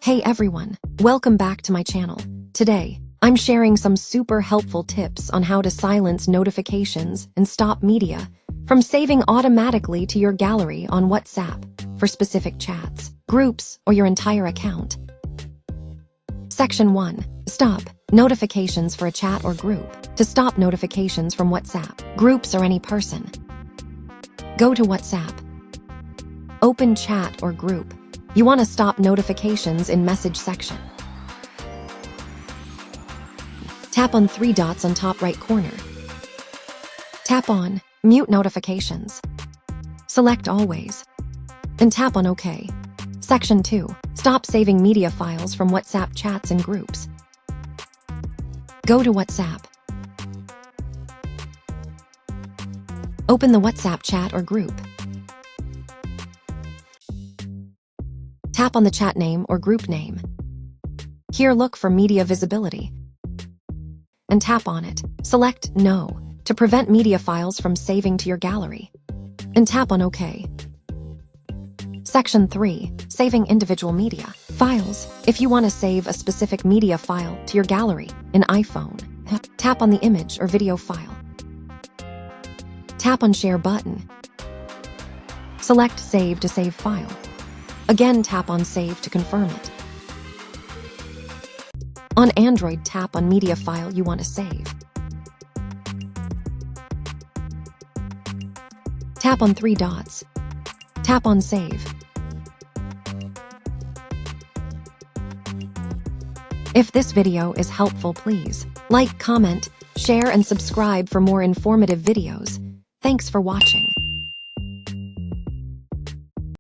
Hey everyone, welcome back to my channel. Today, I'm sharing some super helpful tips on how to silence notifications and stop media from saving automatically to your gallery on WhatsApp for specific chats, groups, or your entire account. Section 1. Stop notifications for a chat or group. To stop notifications from WhatsApp, groups, or any person, go to WhatsApp. Open chat or group. You want to stop notifications in message section. Tap on 3 dots on top right corner. Tap on Mute Notifications. Select Always. And tap on OK. Section 2. Stop saving media files from WhatsApp chats and groups. Go to WhatsApp. Open the WhatsApp chat or group. Tap on the chat name or group name. Here, look for media visibility and tap on it. Select No to prevent media files from saving to your gallery, and tap on OK. Section 3. Saving individual media files. If you want to save a specific media file to your gallery in iPhone, tap on the image or video file. Tap on Share button. Select Save to save file. Again, tap on Save to confirm it. On Android, tap on media file you want to save. Tap on 3 dots. Tap on Save. If this video is helpful, please like, comment, share, and subscribe for more informative videos. Thanks for watching.